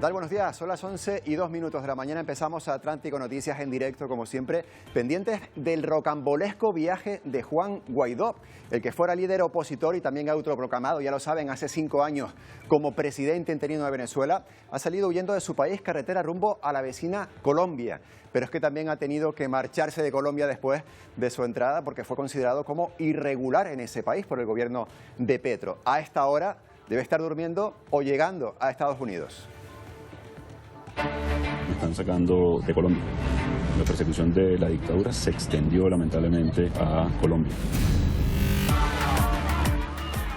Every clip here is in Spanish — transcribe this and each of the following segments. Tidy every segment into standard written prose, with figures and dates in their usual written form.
¿Qué tal? Buenos días. Son las 11:02 de la mañana. Empezamos Atlántico Noticias en directo, como siempre, pendientes del rocambolesco viaje de Juan Guaidó, el que fuera líder opositor y también autoproclamado, ya lo saben, hace 5 años como presidente interino de Venezuela, ha salido huyendo de su país carretera rumbo a la vecina Colombia. Pero es que también ha tenido que marcharse de Colombia después de su entrada porque fue considerado como irregular en ese país por el gobierno de Petro. A esta hora debe estar durmiendo o llegando a Estados Unidos. Me están sacando de Colombia. La persecución de la dictadura se extendió lamentablemente a Colombia.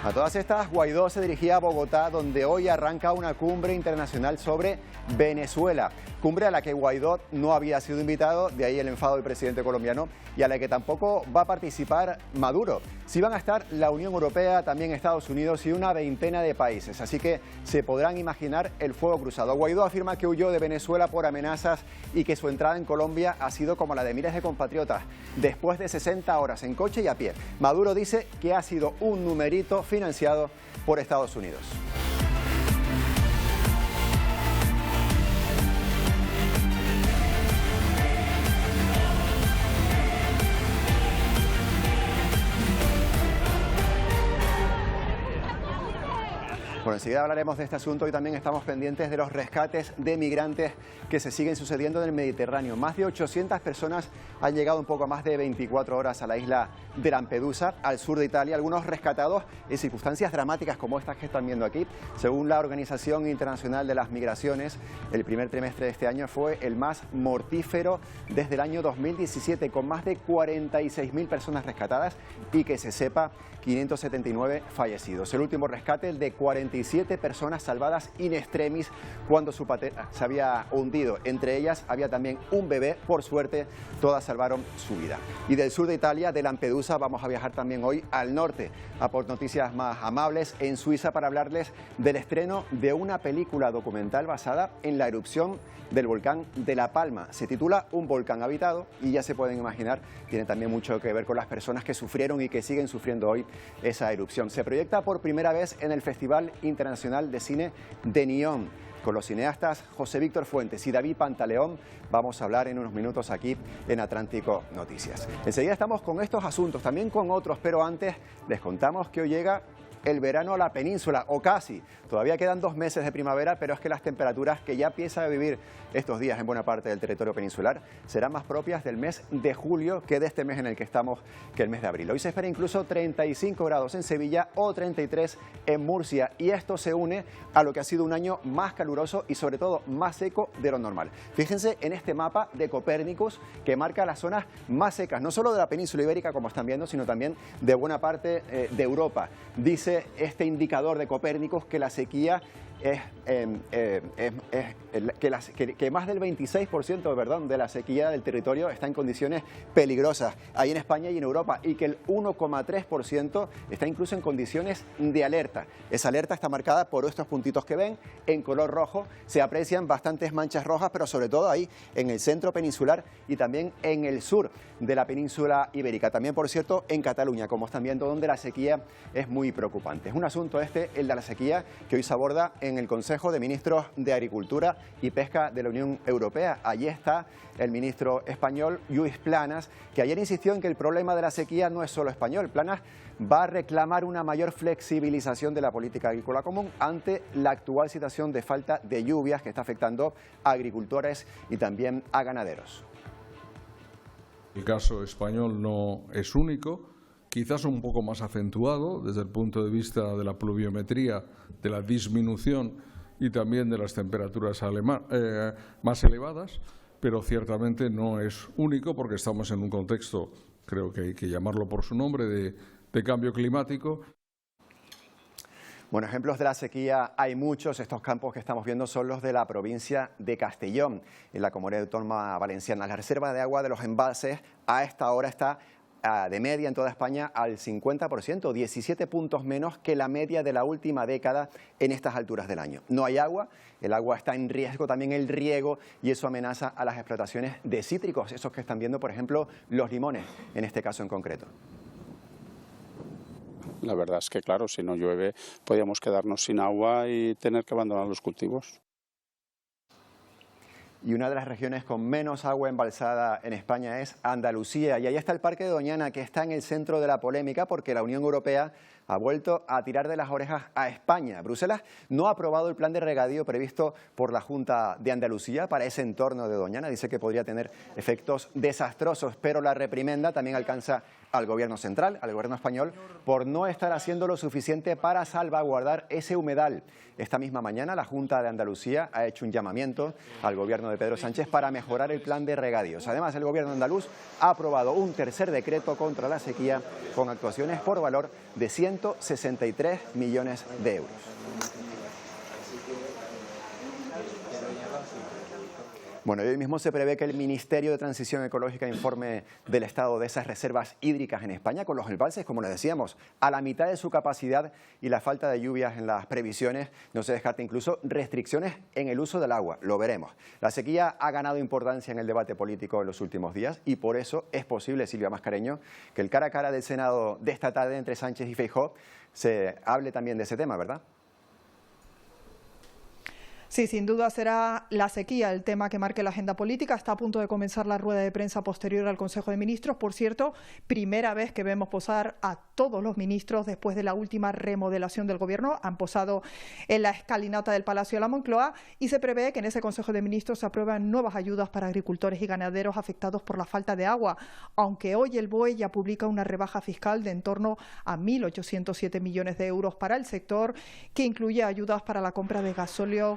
A todas estas, Guaidó se dirigía a Bogotá, donde hoy arranca una cumbre internacional sobre Venezuela. Cumbre a la que Guaidó no había sido invitado, de ahí el enfado del presidente colombiano, y a la que tampoco va a participar Maduro. Sí van a estar la Unión Europea, también Estados Unidos y una veintena de países, así que se podrán imaginar el fuego cruzado. Guaidó afirma que huyó de Venezuela por amenazas y que su entrada en Colombia ha sido como la de miles de compatriotas, después de 60 horas en coche y a pie. Maduro dice que ha sido un numerito financiado por Estados Unidos. Bueno, enseguida hablaremos de este asunto y también estamos pendientes de los rescates de migrantes que se siguen sucediendo en el Mediterráneo. Más de 800 personas han llegado en poco más de 24 horas a la isla de Lampedusa, al sur de Italia, algunos rescatados en circunstancias dramáticas como estas que están viendo aquí. Según la Organización Internacional de las Migraciones, el primer trimestre de este año fue el más mortífero desde el año 2017, con más de 46.000 personas rescatadas y, que se sepa, 579 fallecidos. El último rescate, el de 47 personas salvadas in extremis cuando su patera se había hundido. Entre ellas había también un bebé. Por suerte, todas salvaron su vida. Y del sur de Italia, de Lampedusa, vamos a viajar también hoy al norte, a por noticias más amables, en Suiza, para hablarles del estreno de una película documental basada en la erupción del volcán de La Palma. Se titula Un volcán habitado y ya se pueden imaginar, tiene también mucho que ver con las personas que sufrieron y que siguen sufriendo hoy esa erupción. Se proyecta por primera vez en el Festival Internacional de Cine de Nyon. Con los cineastas José Víctor Fuentes y David Pantaleón vamos a hablar en unos minutos aquí en Atlántico Noticias. Enseguida estamos con estos asuntos, también con otros, pero antes les contamos que hoy llega el verano a la península, o casi. Todavía quedan 2 meses de primavera, pero es que las temperaturas que ya empieza a vivir estos días en buena parte del territorio peninsular serán más propias del mes de julio que de este mes en el que estamos, que el mes de abril. Hoy se espera incluso 35 grados en Sevilla o 33 en Murcia, y esto se une a lo que ha sido un año más caluroso y sobre todo más seco de lo normal. Fíjense en este mapa de Copérnicus que marca las zonas más secas, no solo de la península ibérica, como están viendo, sino también de buena parte de Europa. Dice este indicador de Copérnicus que la sequía que más del 26%, perdón, de la sequía del territorio está en condiciones peligrosas ahí en España y en Europa, y que el 1,3% está incluso en condiciones de alerta. Esa alerta está marcada por estos puntitos que ven en color rojo. Se aprecian bastantes manchas rojas, pero sobre todo ahí en el centro peninsular y también en el sur de la península ibérica. También, por cierto, en Cataluña, como están viendo, donde la sequía es muy preocupante. Es un asunto el de la sequía, que hoy se aborda en el Consejo de Ministros de Agricultura y Pesca de la Unión Europea. Allí está el ministro español, Lluís Planas, que ayer insistió en que el problema de la sequía no es solo español. Planas va a reclamar una mayor flexibilización de la política agrícola común ante la actual situación de falta de lluvias que está afectando a agricultores y también a ganaderos. El caso español no es único. Quizás un poco más acentuado desde el punto de vista de la pluviometría, de la disminución y también de las temperaturas más elevadas, pero ciertamente no es único, porque estamos en un contexto, creo que hay que llamarlo por su nombre, de cambio climático. Bueno, ejemplos de la sequía hay muchos. Estos campos que estamos viendo son los de la provincia de Castellón, en la Comunidad Autónoma Valenciana. La reserva de agua de los embalses a esta hora está de media en toda España al 50%, 17 puntos menos que la media de la última década en estas alturas del año. No hay agua, el agua está en riesgo, también el riego, y eso amenaza a las explotaciones de cítricos, esos que están viendo, por ejemplo, los limones, en este caso en concreto. La verdad es que, claro, si no llueve, podríamos quedarnos sin agua y tener que abandonar los cultivos. y una de las regiones con menos agua embalsada en España es Andalucía. Y ahí está el Parque de Doñana, que está en el centro de la polémica porque la Unión Europea ha vuelto a tirar de las orejas a España. Bruselas no ha aprobado el plan de regadío previsto por la Junta de Andalucía para ese entorno de Doñana. Dice que podría tener efectos desastrosos, pero la reprimenda también alcanza al Gobierno central, al Gobierno español, por no estar haciendo lo suficiente para salvaguardar ese humedal. Esta misma mañana la Junta de Andalucía ha hecho un llamamiento al Gobierno de Pedro Sánchez para mejorar el plan de regadíos. Además, el Gobierno andaluz ha aprobado un tercer decreto contra la sequía con actuaciones por valor de 163 millones de euros. Bueno, hoy mismo se prevé que el Ministerio de Transición Ecológica informe del estado de esas reservas hídricas en España, con los embalses, como les decíamos, a la mitad de su capacidad y la falta de lluvias en las previsiones. No se descarta incluso restricciones en el uso del agua, lo veremos. La sequía ha ganado importancia en el debate político en los últimos días y por eso es posible, Silvia Mascareño, que el cara a cara del Senado de esta tarde entre Sánchez y Feijóo se hable también de ese tema, ¿verdad? Sí, sin duda será la sequía el tema que marque la agenda política. Está a punto de comenzar la rueda de prensa posterior al Consejo de Ministros. Por cierto, primera vez que vemos posar a todos los ministros después de la última remodelación del Gobierno. Han posado en la escalinata del Palacio de la Moncloa y se prevé que en ese Consejo de Ministros se aprueban nuevas ayudas para agricultores y ganaderos afectados por la falta de agua, aunque hoy el BOE ya publica una rebaja fiscal de en torno a 1.807 millones de euros para el sector, que incluye ayudas para la compra de gasóleo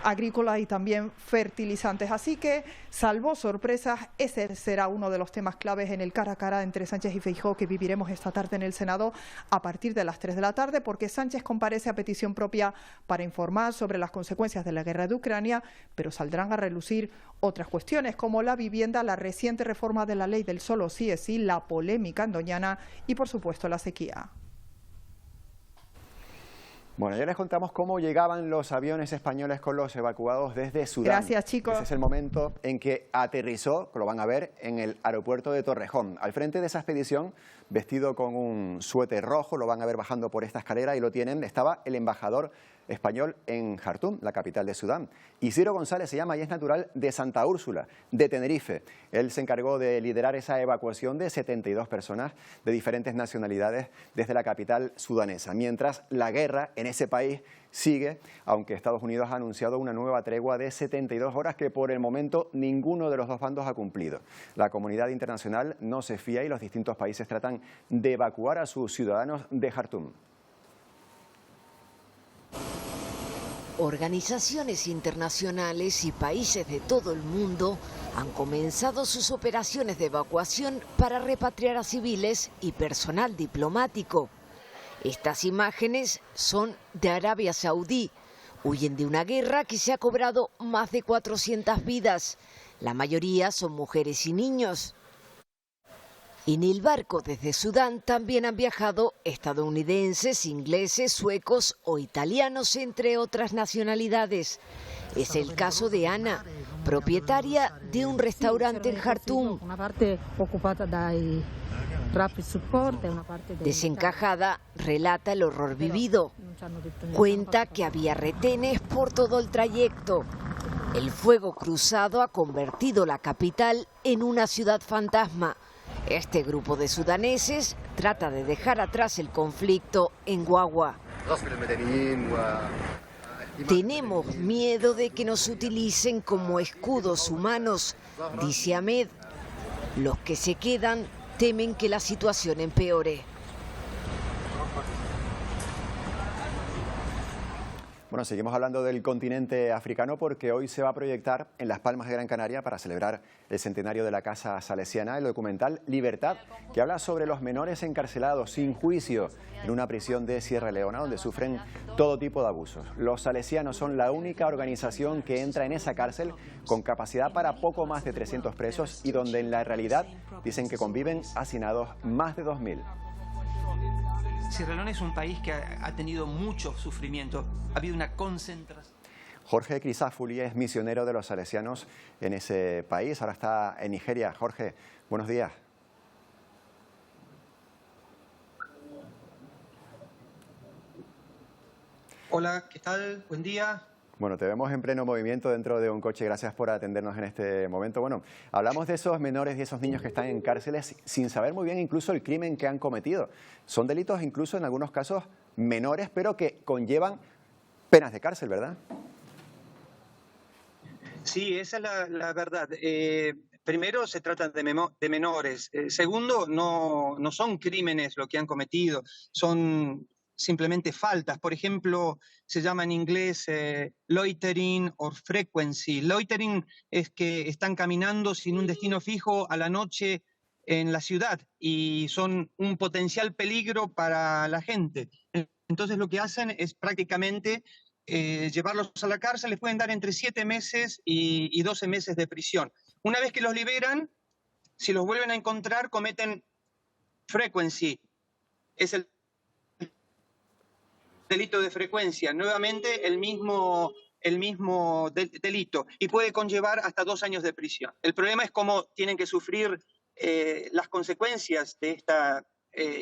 agrícola y también fertilizantes. Así que, salvo sorpresas, ese será uno de los temas claves en el cara a cara entre Sánchez y Feijóo que viviremos esta tarde en el Senado a partir de las 3 de la tarde, porque Sánchez comparece a petición propia para informar sobre las consecuencias de la guerra de Ucrania, pero saldrán a relucir otras cuestiones como la vivienda, la reciente reforma de la ley del solo sí es sí, la polémica en Doñana y, por supuesto, la sequía. Bueno, ya les contamos cómo llegaban los aviones españoles con los evacuados desde Sudán. Gracias, chicos. Ese es el momento en que aterrizó, que lo van a ver, en el aeropuerto de Torrejón. Al frente de esa expedición, vestido con un suéter rojo, lo van a ver bajando por esta escalera y lo tienen, estaba el embajador español en Jartum, la capital de Sudán. Isidro González se llama y es natural de Santa Úrsula, de Tenerife. Él se encargó de liderar esa evacuación de 72 personas de diferentes nacionalidades desde la capital sudanesa. Mientras la guerra en ese país sigue, aunque Estados Unidos ha anunciado una nueva tregua de 72 horas que por el momento ninguno de los dos bandos ha cumplido. La comunidad internacional no se fía y los distintos países tratan de evacuar a sus ciudadanos de Jartum. Organizaciones internacionales y países de todo el mundo han comenzado sus operaciones de evacuación para repatriar a civiles y personal diplomático. Estas imágenes son de Arabia Saudí. Huyen de una guerra que se ha cobrado más de 400 vidas. La mayoría son mujeres y niños. En el barco desde Sudán también han viajado estadounidenses, ingleses, suecos o italianos, entre otras nacionalidades. Es el caso de Ana, propietaria de un restaurante en Jartum. Desencajada, relata el horror vivido. Cuenta que había retenes por todo el trayecto. El fuego cruzado ha convertido la capital en una ciudad fantasma. Este grupo de sudaneses trata de dejar atrás el conflicto en Guagua. Tenemos miedo de que nos utilicen como escudos humanos, dice Ahmed. Los que se quedan temen que la situación empeore. Bueno, seguimos hablando del continente africano porque hoy se va a proyectar en Las Palmas de Gran Canaria para celebrar el centenario de la Casa Salesiana el documental Libertad, que habla sobre los menores encarcelados sin juicio en una prisión de Sierra Leona donde sufren todo tipo de abusos. Los salesianos son la única organización que entra en esa cárcel con capacidad para poco más de 300 presos y donde en la realidad dicen que conviven hacinados más de 2.000. Sierra Leona es un país que ha tenido mucho sufrimiento, ha habido una concentración. Jorge Crisafulli es misionero de los salesianos en ese país, ahora está en Nigeria. Jorge, buenos días. Hola, ¿qué tal? Buen día. Bueno, te vemos en pleno movimiento dentro de un coche. Gracias por atendernos en este momento. Bueno, hablamos de esos menores y esos niños que están en cárceles sin saber muy bien incluso el crimen que han cometido. Son delitos incluso en algunos casos menores, pero que conllevan penas de cárcel, ¿verdad? Sí, esa es la verdad. Primero, se trata de menores. Segundo, no son crímenes lo que han cometido, son simplemente faltas. Por ejemplo, se llama en inglés loitering or frequency. Loitering es que están caminando sin un destino fijo a la noche en la ciudad y son un potencial peligro para la gente. Entonces lo que hacen es prácticamente llevarlos a la cárcel. Les pueden dar entre 7 meses y 12 meses de prisión. Una vez que los liberan, si los vuelven a encontrar, cometen frequency. Es el delito de frecuencia. Nuevamente el mismo delito. Y puede conllevar hasta 2 años de prisión. El problema es cómo tienen que sufrir las consecuencias de esta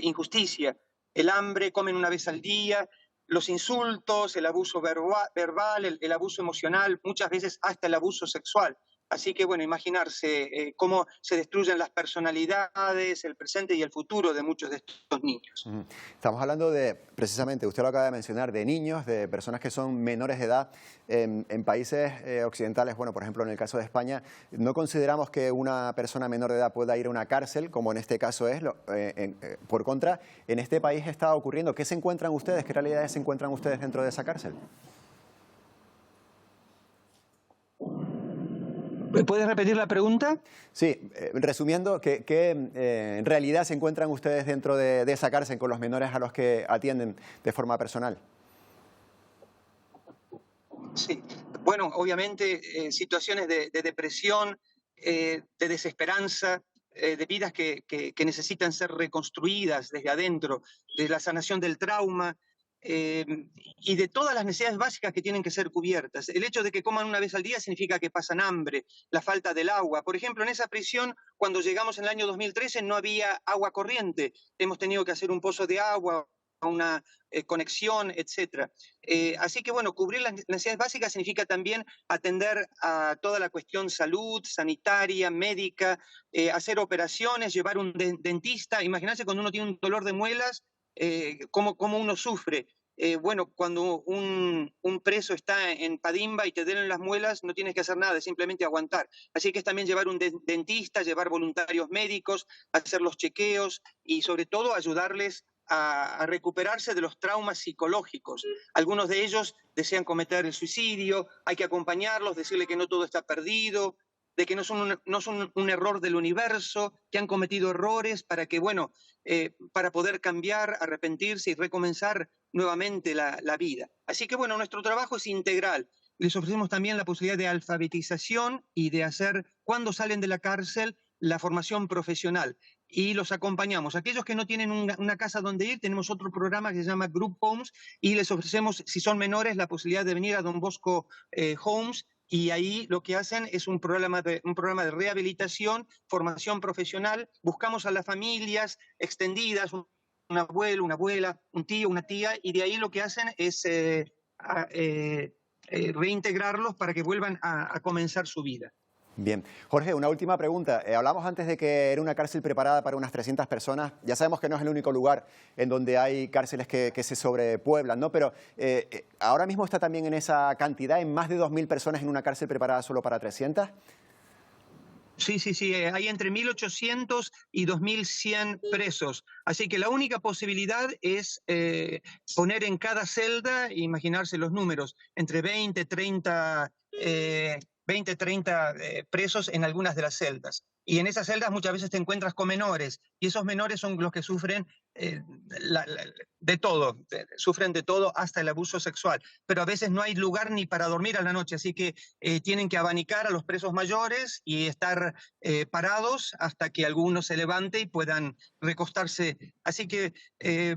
injusticia. El hambre, comen una vez al día, los insultos, el abuso verbal, el abuso emocional, muchas veces hasta el abuso sexual. Así que, bueno, imaginarse cómo se destruyen las personalidades, el presente y el futuro de muchos de estos niños. Estamos hablando de, precisamente, usted lo acaba de mencionar, de niños, de personas que son menores de edad. En países occidentales, bueno, por ejemplo, en el caso de España, no consideramos que una persona menor de edad pueda ir a una cárcel, como en este caso es. Por contra, en este país está ocurriendo. ¿Qué se encuentran ustedes? ¿Qué realidades se encuentran ustedes dentro de esa cárcel? ¿Puedes repetir la pregunta? Sí, resumiendo, ¿qué en realidad se encuentran ustedes dentro de esa cárcel con los menores a los que atienden de forma personal? Sí, bueno, obviamente situaciones de depresión, de desesperanza, de vidas que necesitan ser reconstruidas desde adentro, de la sanación del trauma, y de todas las necesidades básicas que tienen que ser cubiertas. El hecho de que coman una vez al día significa que pasan hambre, la falta del agua. Por ejemplo, en esa prisión, cuando llegamos en el año 2013, no había agua corriente. Hemos tenido que hacer un pozo de agua, una conexión, etc. Así que, bueno, cubrir las necesidades básicas significa también atender a toda la cuestión salud, sanitaria, médica, hacer operaciones, llevar un dentista. Imaginarse cuando uno tiene un dolor de muelas, cómo uno sufre. Bueno, cuando un preso está en Padimba y te duelen las muelas, no tienes que hacer nada, es simplemente aguantar. Así que es también llevar un dentista, llevar voluntarios médicos, hacer los chequeos y sobre todo ayudarles a recuperarse de los traumas psicológicos. Algunos de ellos desean cometer el suicidio, hay que acompañarlos, decirle que no todo está perdido, de que no son un error del universo, que han cometido errores para que, bueno, para poder cambiar, arrepentirse y recomenzar nuevamente la vida. Así que, bueno, nuestro trabajo es integral. Les ofrecemos también la posibilidad de alfabetización y de hacer, cuando salen de la cárcel, la formación profesional. Y los acompañamos. Aquellos que no tienen una casa donde ir, tenemos otro programa que se llama Group Homes y les ofrecemos, si son menores, la posibilidad de venir a Don Bosco Homes. Y ahí lo que hacen es un programa de rehabilitación, formación profesional. Buscamos a las familias extendidas, un abuelo, una abuela, un tío, una tía, y de ahí lo que hacen es reintegrarlos para que vuelvan a comenzar su vida. Bien. Jorge, una última pregunta. Hablamos antes de que era una cárcel preparada para unas 300 personas. Ya sabemos que no es el único lugar en donde hay cárceles que se sobrepueblan, ¿no? Pero ahora mismo está también en esa cantidad, en más de 2.000 personas en una cárcel preparada solo para 300. Sí, hay entre 1.800 y 2.100 presos. Así que la única posibilidad es poner en cada celda, imaginarse los números, entre 20, 30 presos en algunas de las celdas. Y en esas celdas muchas veces te encuentras con menores, y esos menores son los que sufren de todo, sufren de todo hasta el abuso sexual. Pero a veces no hay lugar ni para dormir a la noche, así que tienen que abanicar a los presos mayores y estar parados hasta que alguno se levante y puedan recostarse. Así que,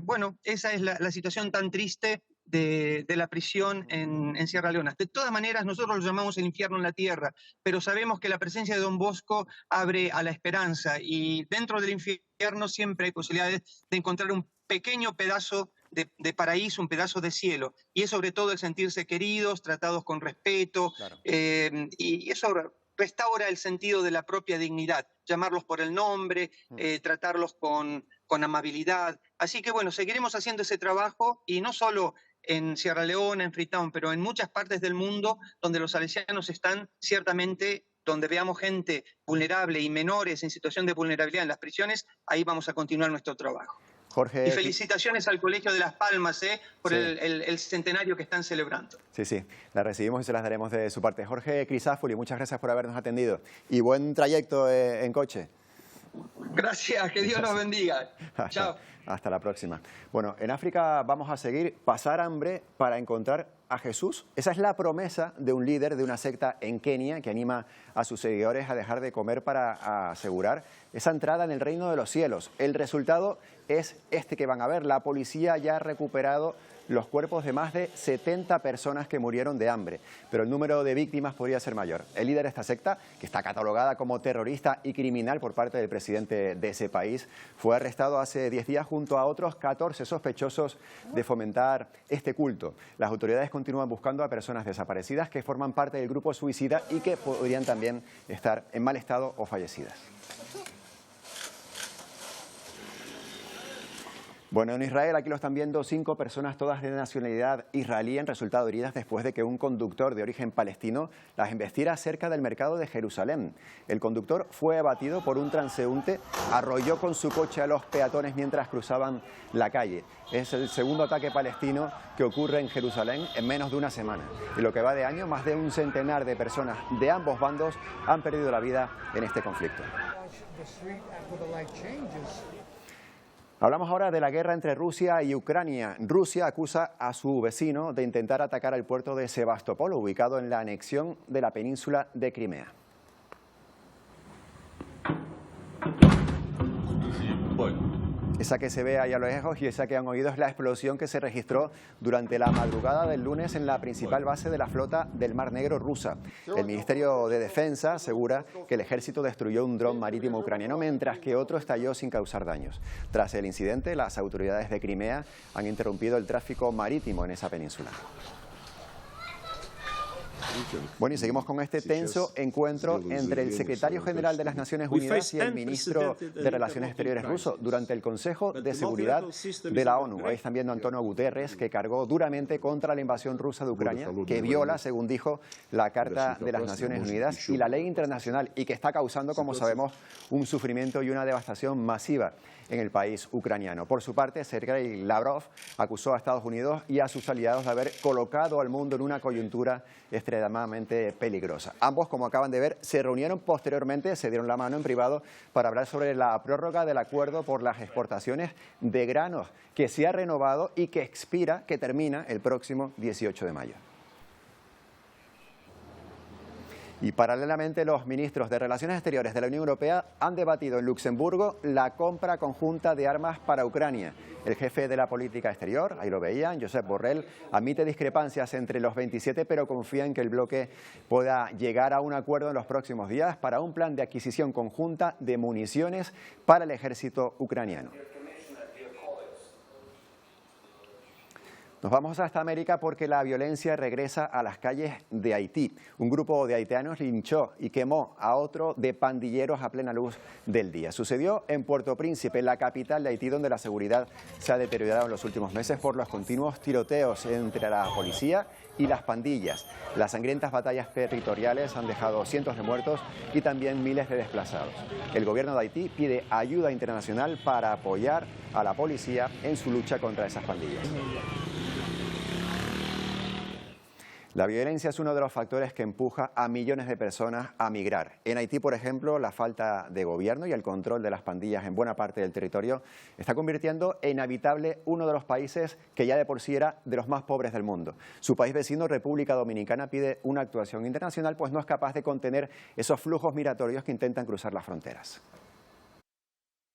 bueno, esa es la situación tan triste de la prisión en Sierra Leona. De todas maneras, nosotros lo llamamos el infierno en la tierra, pero sabemos que la presencia de Don Bosco abre a la esperanza y dentro del infierno siempre hay posibilidades de encontrar un pequeño pedazo de paraíso, un pedazo de cielo. Y es sobre todo el sentirse queridos, tratados con respeto, Claro. y eso restaura el sentido de la propia dignidad, llamarlos por el nombre, tratarlos con amabilidad. Así que bueno, seguiremos haciendo ese trabajo y no solo en Sierra Leona, en Freetown, pero en muchas partes del mundo donde los salesianos están ciertamente, donde veamos gente vulnerable y menores en situación de vulnerabilidad en las prisiones, ahí vamos a continuar nuestro trabajo. Jorge, Y felicitaciones al Colegio de Las Palmas por Sí. el centenario que están celebrando. Sí, la recibimos y se las daremos de su parte. Jorge Crisafulli, muchas gracias por habernos atendido y buen trayecto en coche. Gracias, que Dios nos bendiga. Chao. Hasta la próxima. Bueno, en África vamos a seguir pasar hambre para encontrar a Jesús. Esa es la promesa de un líder de una secta en Kenia que anima a sus seguidores a dejar de comer para asegurar esa entrada en el reino de los cielos. El resultado es este que van a ver. La policía ya ha recuperado los cuerpos de más de 70 personas que murieron de hambre, pero el número de víctimas podría ser mayor. El líder de esta secta, que está catalogada como terrorista y criminal por parte del presidente de ese país, fue arrestado hace 10 días junto a otros 14 sospechosos de fomentar este culto. Las autoridades continúan buscando a personas desaparecidas que forman parte del grupo suicida y que podrían también estar en mal estado o fallecidas. Bueno, en Israel aquí lo están viendo 5 personas, todas de nacionalidad israelí, han resultado heridas después de que un conductor de origen palestino las embestiera cerca del mercado de Jerusalén. El conductor fue abatido por un transeúnte, arrolló con su coche a los peatones mientras cruzaban la calle. Es el segundo ataque palestino que ocurre en Jerusalén en menos de una semana. En lo que va de año, más de un centenar de personas de ambos bandos han perdido la vida en este conflicto. Hablamos ahora de la guerra entre Rusia y Ucrania. Rusia acusa a su vecino de intentar atacar el puerto de Sebastopol, ubicado en la anexión de la península de Crimea. Esa que se ve ahí a lo lejos y esa que han oído es la explosión que se registró durante la madrugada del lunes en la principal base de la flota del Mar Negro rusa. El Ministerio de Defensa asegura que el ejército destruyó un dron marítimo ucraniano, mientras que otro estalló sin causar daños. Tras el incidente, las autoridades de Crimea han interrumpido el tráfico marítimo en esa península. Bueno, y seguimos con este tenso encuentro entre el secretario general de las Naciones Unidas y el ministro de Relaciones Exteriores ruso durante el Consejo de Seguridad de la ONU. Ahí están viendo a Antonio Guterres, que cargó duramente contra la invasión rusa de Ucrania, que viola, según dijo, la Carta de las Naciones Unidas y la ley internacional, y que está causando, como sabemos, un sufrimiento y una devastación masiva en el país ucraniano. Por su parte, Sergei Lavrov acusó a Estados Unidos y a sus aliados de haber colocado al mundo en una coyuntura extremadamente peligrosa. Ambos, como acaban de ver, se reunieron posteriormente, se dieron la mano en privado para hablar sobre la prórroga del acuerdo por las exportaciones de granos, que se ha renovado y que expira, que termina el próximo 18 de mayo. Y paralelamente, los ministros de Relaciones Exteriores de la Unión Europea han debatido en Luxemburgo la compra conjunta de armas para Ucrania. El jefe de la política exterior, ahí lo veían, Josep Borrell, admite discrepancias entre los 27, pero confía en que el bloque pueda llegar a un acuerdo en los próximos días para un plan de adquisición conjunta de municiones para el ejército ucraniano. Nos vamos hasta América porque la violencia regresa a las calles de Haití. Un grupo de haitianos linchó y quemó a otro de pandilleros a plena luz del día. Sucedió en Puerto Príncipe, la capital de Haití, donde la seguridad se ha deteriorado en los últimos meses por los continuos tiroteos entre la policía y las pandillas. Las sangrientas batallas territoriales han dejado cientos de muertos y también miles de desplazados. El gobierno de Haití pide ayuda internacional para apoyar a la policía en su lucha contra esas pandillas. La violencia es uno de los factores que empuja a millones de personas a migrar. En Haití, por ejemplo, la falta de gobierno y el control de las pandillas en buena parte del territorio está convirtiendo en habitable uno de los países que ya de por sí era de los más pobres del mundo. Su país vecino, República Dominicana, pide una actuación internacional, pues no es capaz de contener esos flujos migratorios que intentan cruzar las fronteras.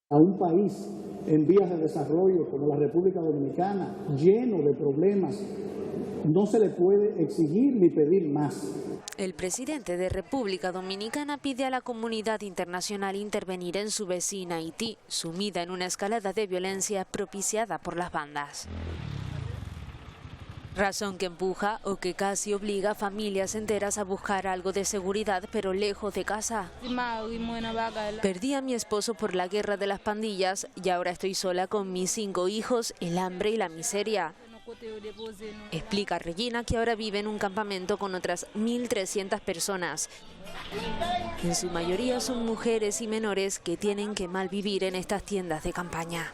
A un país en vías de desarrollo como la República Dominicana, lleno de problemas, no se le puede exigir ni pedir más. El presidente de República Dominicana pide a la comunidad internacional intervenir en su vecina Haití, sumida en una escalada de violencia propiciada por las bandas. Razón que empuja o que casi obliga a familias enteras a buscar algo de seguridad, pero lejos de casa. Perdí a mi esposo por la guerra de las pandillas y ahora estoy sola con mis 5 hijos, el hambre y la miseria. Explica Regina, que ahora vive en un campamento con otras 1.300 personas. En su mayoría son mujeres y menores que tienen que malvivir en estas tiendas de campaña.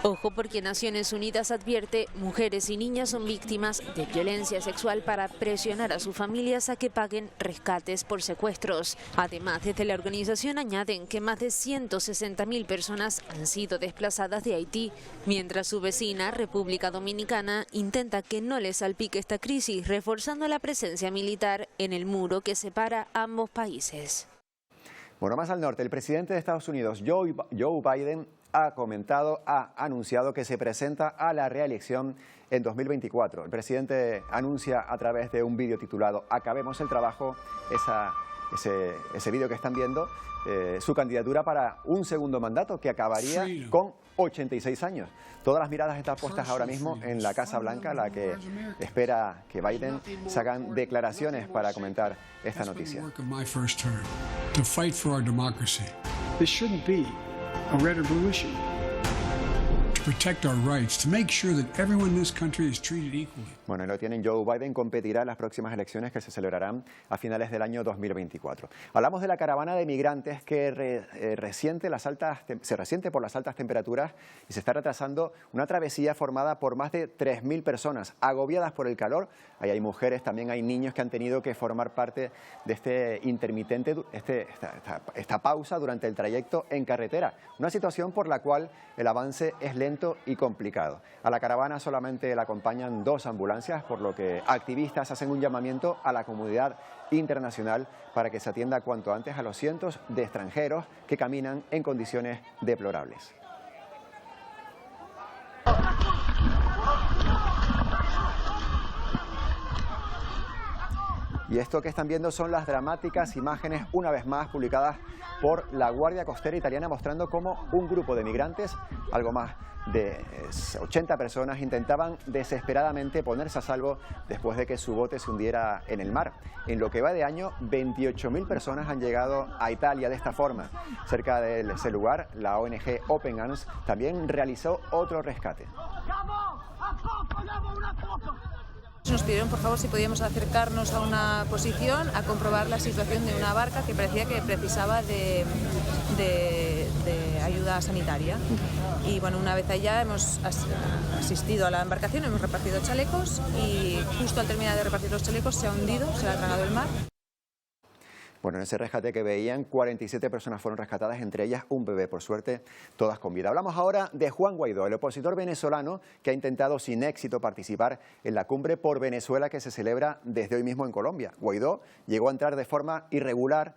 Ojo, porque Naciones Unidas advierte, mujeres y niñas son víctimas de violencia sexual para presionar a sus familias a que paguen rescates por secuestros. Además, desde la organización añaden que más de 160.000 personas han sido desplazadas de Haití, mientras su vecina, República Dominicana, intenta que no les salpique esta crisis, reforzando la presencia militar en el muro que separa ambos países. Bueno, más al norte, el presidente de Estados Unidos, Joe Biden, ha anunciado que se presenta a la reelección en 2024. El presidente anuncia a través de un vídeo titulado "Acabemos el trabajo", ese vídeo que están viendo, su candidatura para un segundo mandato que acabaría con 86 años. Todas las miradas están puestas ahora mismo en la Casa Blanca, la que espera que Biden se hagan declaraciones para comentar esta noticia. A red or blue issue. To protect our rights, to make sure that everyone in this country is treated equally. Bueno, lo tienen. Joe Biden competirá en las próximas elecciones que se celebrarán a finales del año 2024. Hablamos de la caravana de migrantes que se resiente por las altas temperaturas y se está retrasando una travesía formada por más de 3.000 personas agobiadas por el calor. Ahí hay mujeres, también hay niños que han tenido que formar parte de esta pausa durante el trayecto en carretera. Una situación por la cual el avance es lento y complicado. A la caravana solamente la acompañan 2 ambulancias, por lo que activistas hacen un llamamiento a la comunidad internacional para que se atienda cuanto antes a los cientos de extranjeros que caminan en condiciones deplorables. Y esto que están viendo son las dramáticas imágenes, una vez más, publicadas por la Guardia Costera italiana, mostrando cómo un grupo de migrantes, algo más de 80 personas, intentaban desesperadamente ponerse a salvo después de que su bote se hundiera en el mar. En lo que va de año, 28.000 personas han llegado a Italia de esta forma. Cerca de ese lugar, la ONG Open Arms también realizó otro rescate. Nos pidieron por favor si podíamos acercarnos a una posición a comprobar la situación de una barca que parecía que precisaba de ayuda sanitaria. Y bueno, una vez allá hemos asistido a la embarcación, hemos repartido chalecos y justo al terminar de repartir los chalecos se ha hundido, se ha tragado el mar. Bueno, en ese rescate que veían, 47 personas fueron rescatadas, entre ellas un bebé, por suerte, todas con vida. Hablamos ahora de Juan Guaidó, el opositor venezolano que ha intentado sin éxito participar en la cumbre por Venezuela que se celebra desde hoy mismo en Colombia. Guaidó llegó a entrar de forma irregular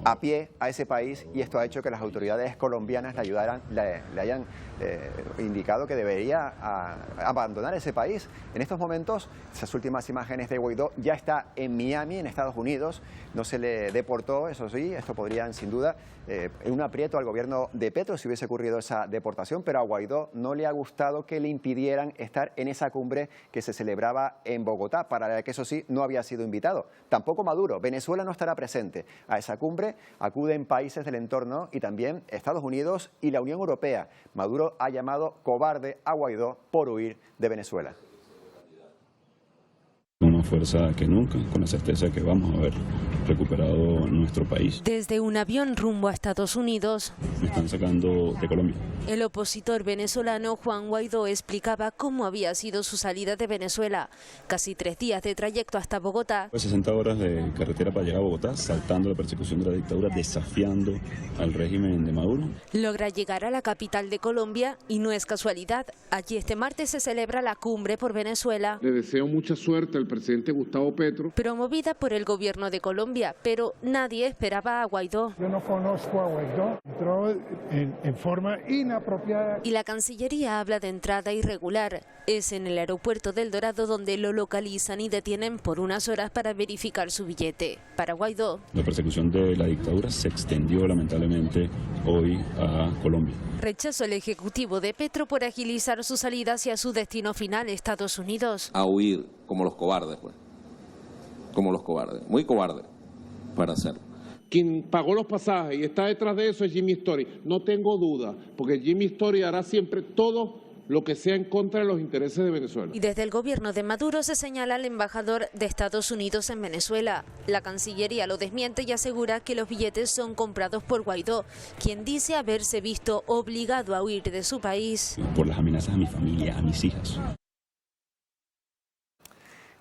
a pie a ese país y esto ha hecho que las autoridades colombianas le hayan indicado que debería abandonar ese país. En estos momentos, esas últimas imágenes de Guaidó ya está en Miami, en Estados Unidos. No se le deportó, eso sí, esto podría sin duda en un aprieto al gobierno de Petro si hubiese ocurrido esa deportación, pero a Guaidó no le ha gustado que le impidieran estar en esa cumbre que se celebraba en Bogotá, para la que eso sí no había sido invitado. Tampoco Maduro. Venezuela no estará presente. A esa cumbre acuden países del entorno y también Estados Unidos y la Unión Europea. Maduro ha llamado cobarde a Guaidó por huir de Venezuela. Con más fuerza que nunca, con la certeza que vamos a haber recuperado nuestro país. Desde un avión rumbo a Estados Unidos, Me están sacando de Colombia. el opositor venezolano Juan Guaidó explicaba cómo había sido su salida de Venezuela. Casi 3 días de trayecto hasta Bogotá. 60 horas de carretera para llegar a Bogotá, saltando la persecución de la dictadura, desafiando al régimen de Maduro. Logra llegar a la capital de Colombia y no es casualidad. Allí este martes se celebra la cumbre por Venezuela. Le deseo mucha suerte al presidente presidente Gustavo Petro. Promovida por el gobierno de Colombia, pero nadie esperaba a Guaidó. Yo no conozco a Guaidó, entró en forma inapropiada. Y la Cancillería habla de entrada irregular. Es en el aeropuerto del Dorado donde lo localizan y detienen por unas horas para verificar su billete. Para Guaidó, la persecución de la dictadura se extendió lamentablemente hoy a Colombia. Rechazó el ejecutivo de Petro por agilizar su salida hacia su destino final, Estados Unidos. A huir como los cobardes, pues. Como los cobardes. Muy cobardes para hacerlo. Quien pagó los pasajes y está detrás de eso es Jimmy Story. No tengo duda, porque Jimmy Story hará siempre todo lo que sea en contra de los intereses de Venezuela. Y desde el gobierno de Maduro se señala al embajador de Estados Unidos en Venezuela. La Cancillería lo desmiente y asegura que los billetes son comprados por Guaidó, quien dice haberse visto obligado a huir de su país. Por las amenazas a mi familia, a mis hijas.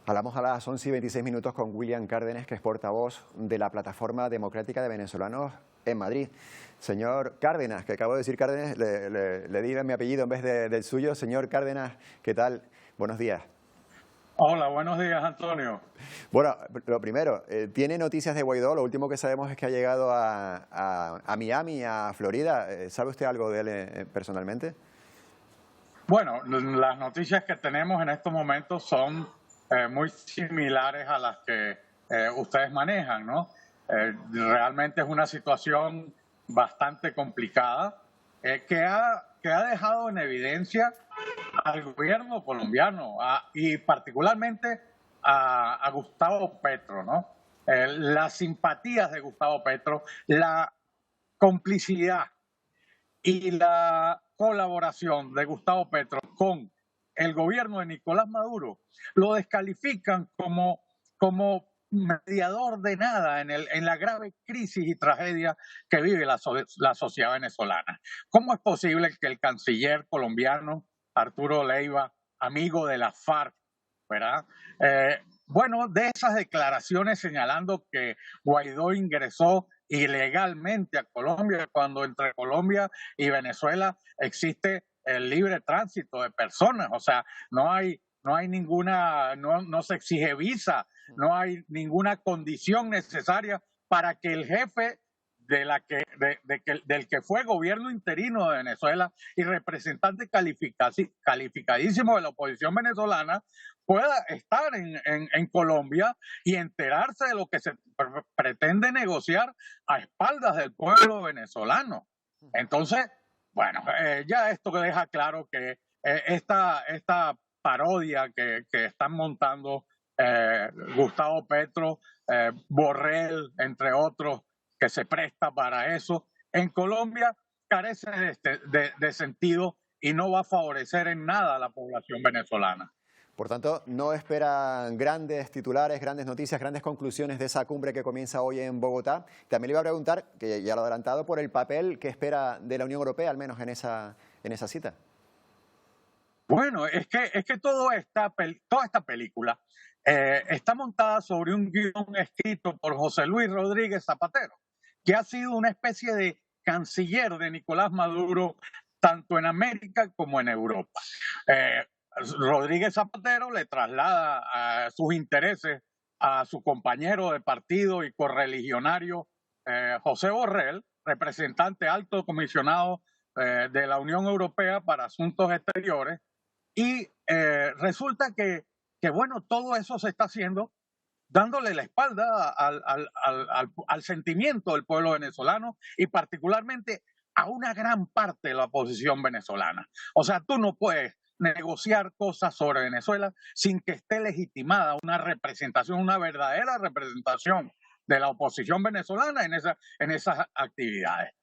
Hablamos a las 11:26 con William Cárdenas, que es portavoz de la Plataforma Democrática de Venezolanos en Madrid. Señor Cárdenas, que acabo de decir Cárdenas, le di mi apellido en vez del suyo. Señor Cárdenas, ¿qué tal? Buenos días. Hola, buenos días, Antonio. Bueno, lo primero, ¿tiene noticias de Guaidó? Lo último que sabemos es que ha llegado a Miami, a Florida. ¿Sabe usted algo de él personalmente? Bueno, las noticias que tenemos en estos momentos son muy similares a las que ustedes manejan, ¿no? Realmente es una situación bastante complicada que ha dejado en evidencia al gobierno colombiano y particularmente a Gustavo Petro, ¿no? Las simpatías de Gustavo Petro, la complicidad y la colaboración de Gustavo Petro con el gobierno de Nicolás Maduro lo descalifican como mediador de nada en la grave crisis y tragedia que vive la sociedad venezolana. ¿Cómo es posible que el canciller colombiano Arturo Leiva, amigo de la FARC, ¿verdad? Bueno, de esas declaraciones señalando que Guaidó ingresó ilegalmente a Colombia, cuando entre Colombia y Venezuela existe el libre tránsito de personas, o sea, no se exige visa, no hay ninguna condición necesaria para que el jefe del que fue gobierno interino de Venezuela y representante calificadísimo de la oposición venezolana pueda estar en Colombia y enterarse de lo que se pretende negociar a espaldas del pueblo venezolano. Entonces, bueno, ya esto deja claro que esta parodia que están montando Gustavo Petro, Borrell, entre otros, que se presta para eso, en Colombia carece de sentido y no va a favorecer en nada a la población venezolana. Por tanto, no esperan grandes titulares, grandes noticias, grandes conclusiones de esa cumbre que comienza hoy en Bogotá. También le iba a preguntar, que ya lo he adelantado, por el papel que espera de la Unión Europea, al menos en esa cita. Bueno, es que toda esta película está montada sobre un guión escrito por José Luis Rodríguez Zapatero, que ha sido una especie de canciller de Nicolás Maduro, tanto en América como en Europa. Rodríguez Zapatero le traslada sus intereses a su compañero de partido y correligionario José Borrell, representante alto comisionado de la Unión Europea para Asuntos Exteriores, y resulta que, bueno, todo eso se está haciendo dándole la espalda al sentimiento del pueblo venezolano y particularmente a una gran parte de la oposición venezolana. O sea, tú no puedes negociar cosas sobre Venezuela sin que esté legitimada una representación, una verdadera representación de la oposición venezolana en esas actividades.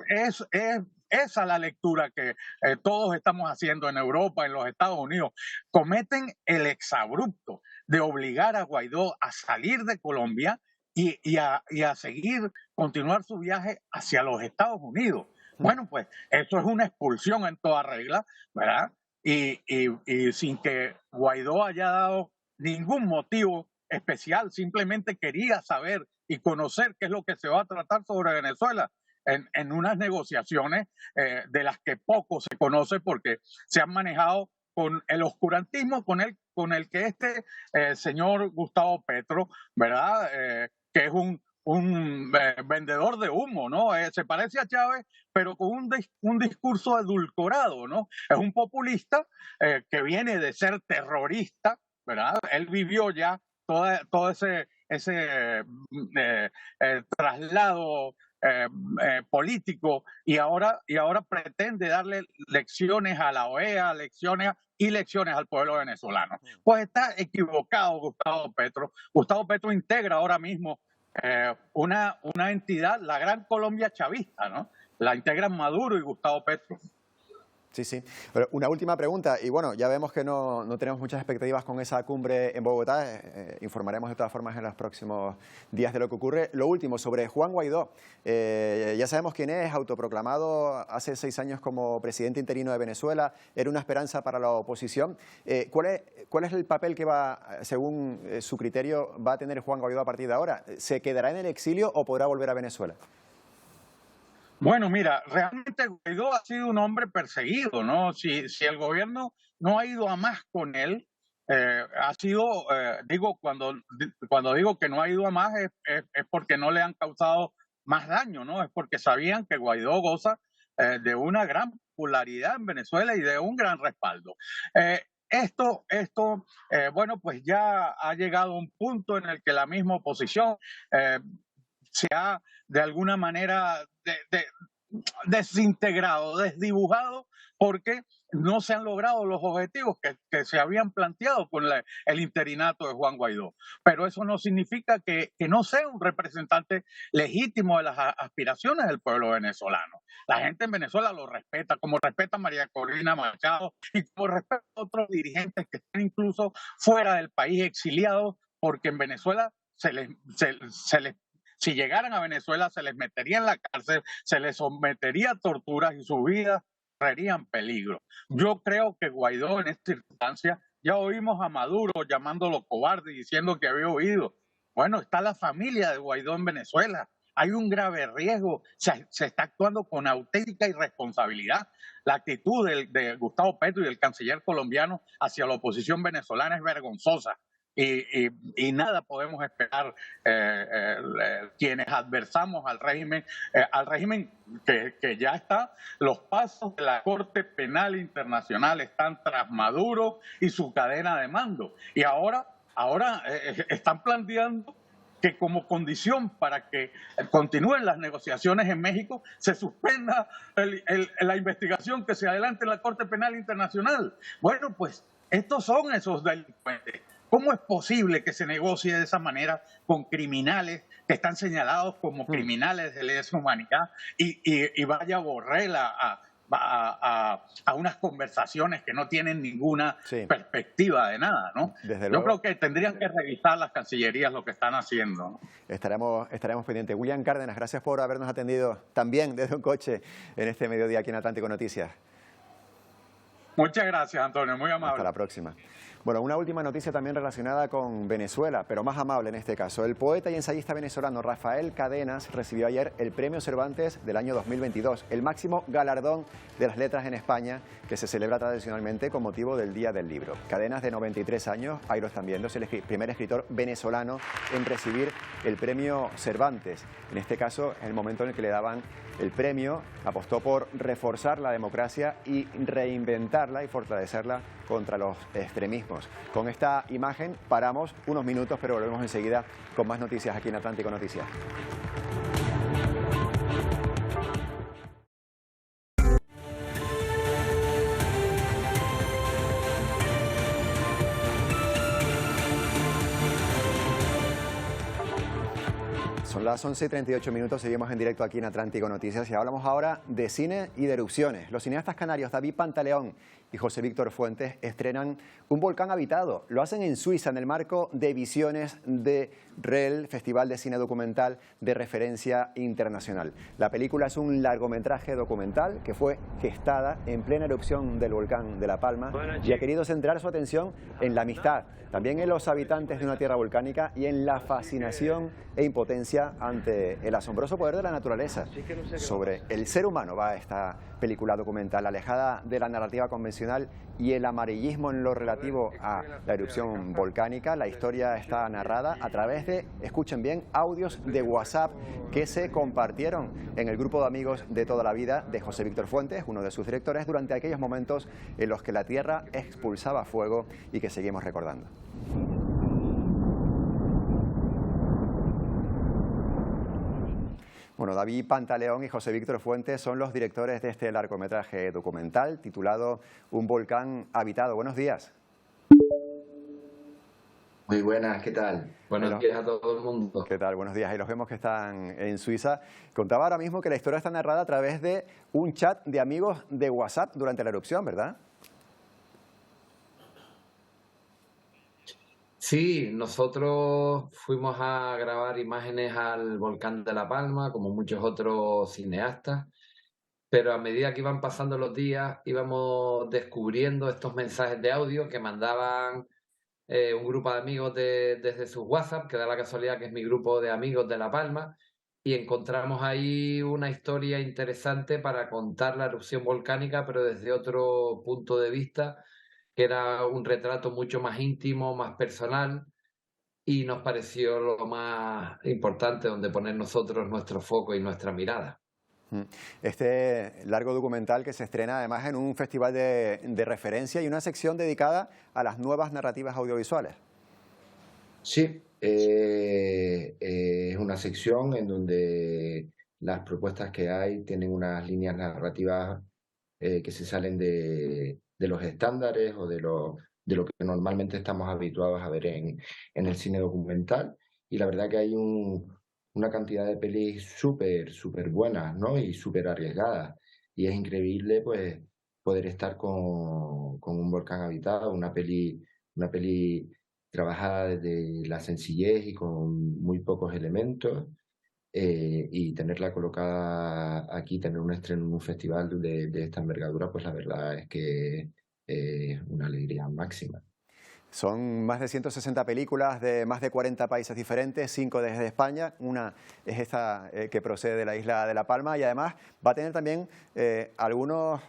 Es esa la lectura que todos estamos haciendo en Europa, en los Estados Unidos. Cometen el exabrupto de obligar a Guaidó a salir de Colombia y a continuar su viaje hacia los Estados Unidos. Bueno, pues eso es una expulsión en toda regla, ¿verdad? Y sin que Guaidó haya dado ningún motivo especial, simplemente quería saber y conocer qué es lo que se va a tratar sobre Venezuela en unas negociaciones de las que poco se conoce porque se han manejado con el oscurantismo con el con el que este señor Gustavo Petro, ¿verdad? Que es un vendedor de humo, ¿no? Se parece a Chávez, pero con un discurso edulcorado, ¿no? Es un populista que viene de ser terrorista, ¿verdad? Él vivió ya todo ese traslado político y ahora pretende darle lecciones a la OEA, lecciones al pueblo venezolano. Pues está equivocado Gustavo Petro. Gustavo Petro integra ahora mismo una entidad, la Gran Colombia Chavista, ¿no? La integran Maduro y Gustavo Petro. Sí, sí. Pero una última pregunta, y bueno, ya vemos que no tenemos muchas expectativas con esa cumbre en Bogotá, informaremos de todas formas en los próximos días de lo que ocurre. Lo último, sobre Juan Guaidó, ya sabemos quién es, autoproclamado hace 6 años como presidente interino de Venezuela, era una esperanza para la oposición. ¿Cuál es el papel que según su criterio, va a tener Juan Guaidó a partir de ahora? ¿Se quedará en el exilio o podrá volver a Venezuela? Bueno, mira, realmente Guaidó ha sido un hombre perseguido, ¿no? Si el gobierno no ha ido a más con él, ha sido, cuando digo que no ha ido a más es porque no le han causado más daño, ¿no? Es porque sabían que Guaidó goza de una gran popularidad en Venezuela y de un gran respaldo. Bueno, pues ya ha llegado un punto en el que la misma oposición se ha de alguna manera desintegrado, desdibujado, porque no se han logrado los objetivos que se habían planteado con el interinato de Juan Guaidó. Pero eso no significa que no sea un representante legítimo de las aspiraciones del pueblo venezolano. La gente en Venezuela lo respeta, como respeta a María Corina Machado y como respeta a otros dirigentes que están incluso fuera del país exiliados, porque en Venezuela si llegaran a Venezuela se les metería en la cárcel, se les sometería a torturas y su vida correría en peligro. Yo creo que Guaidó en esta circunstancia, ya oímos a Maduro llamándolo cobarde y diciendo que había huido. Bueno, está la familia de Guaidó en Venezuela. Hay un grave riesgo, se está actuando con auténtica irresponsabilidad. La actitud de Gustavo Petro y del canciller colombiano hacia la oposición venezolana es vergonzosa. Y nada podemos esperar quienes adversamos al régimen que ya está. Los pasos de la Corte Penal Internacional están tras Maduro y su cadena de mando. Y ahora están planteando que como condición para que continúen las negociaciones en México se suspenda la investigación que se adelante en la Corte Penal Internacional. Bueno, pues estos son esos delincuentes. ¿Cómo es posible que se negocie de esa manera con criminales que están señalados como criminales de lesa humanidad y vaya Borrell a unas conversaciones que no tienen ninguna perspectiva de nada, ¿no? Yo creo que tendrían que revisar las cancillerías lo que están haciendo, ¿no? Estaremos pendientes. William Cárdenas, gracias por habernos atendido también desde un coche en este mediodía aquí en Atlántico Noticias. Muchas gracias, Antonio, muy amable. Hasta la próxima. Bueno, una última noticia también relacionada con Venezuela, pero más amable en este caso. El poeta y ensayista venezolano Rafael Cadenas recibió ayer el Premio Cervantes del año 2022, el máximo galardón de las letras en España, que se celebra tradicionalmente con motivo del Día del Libro. Cadenas, de 93 años, ahí lo están viendo, es el primer escritor venezolano en recibir el Premio Cervantes. En este caso, en el momento en el que le daban el premio, apostó por reforzar la democracia y reinventarla y fortalecerla contra los extremismos. Con esta imagen paramos unos minutos, pero volvemos enseguida con más noticias aquí en Atlántico Noticias. Son las 11:38 minutos, seguimos en directo aquí en Atlántico Noticias y hablamos ahora de cine y de erupciones. Los cineastas canarios David Pantaleón y José Víctor Fuentes estrenan Un volcán habitado. Lo hacen en Suiza en el marco de Visiones de REL, Festival de Cine Documental de Referencia Internacional. La película es un largometraje documental que fue gestada en plena erupción del volcán de La Palma y ha querido centrar su atención en la amistad, también en los habitantes de una tierra volcánica y en la fascinación e impotencia ante el asombroso poder de la naturaleza. Sobre el ser humano va esta película documental, alejada de la narrativa convencional y el amarillismo en lo relativo a la erupción volcánica. La historia está narrada a través de, escuchen bien, audios de WhatsApp que se compartieron en el grupo de amigos de toda la vida de José Víctor Fuentes, uno de sus directores, durante aquellos momentos en los que la Tierra expulsaba fuego y que seguimos recordando. Bueno, David Pantaleón y José Víctor Fuentes son los directores de este largometraje documental titulado Un volcán habitado. Buenos días. Muy buenas, ¿qué tal? Buenos días a todo el mundo. ¿Qué tal? Buenos días. Ahí los vemos que están en Suiza. Contaba ahora mismo que la historia está narrada a través de un chat de amigos de WhatsApp durante la erupción, ¿verdad? Sí, nosotros fuimos a grabar imágenes al volcán de La Palma, como muchos otros cineastas, pero a medida que iban pasando los días íbamos descubriendo estos mensajes de audio que mandaban un grupo de amigos desde sus WhatsApp, que da la casualidad que es mi grupo de amigos de La Palma, y encontramos ahí una historia interesante para contar la erupción volcánica, pero desde otro punto de vista, que era un retrato mucho más íntimo, más personal, y nos pareció lo más importante donde poner nosotros nuestro foco y nuestra mirada. Este largo documental que se estrena además en un festival de referencia y una sección dedicada a las nuevas narrativas audiovisuales. Sí, es una sección en donde las propuestas que hay tienen unas líneas narrativas que se salen de los estándares o de lo que normalmente estamos habituados a ver en el cine documental, y la verdad que hay una cantidad de pelis súper buenas, ¿no? Y súper arriesgadas, y es increíble pues poder estar con Un volcán habitado, una peli trabajada desde la sencillez y con muy pocos elementos, y tenerla colocada aquí, tener un estreno en un festival de esta envergadura, pues la verdad es que es una alegría máxima. Son más de 160 películas de más de 40 países diferentes, 5 desde España, una es esta que procede de la isla de La Palma, y además va a tener también algunas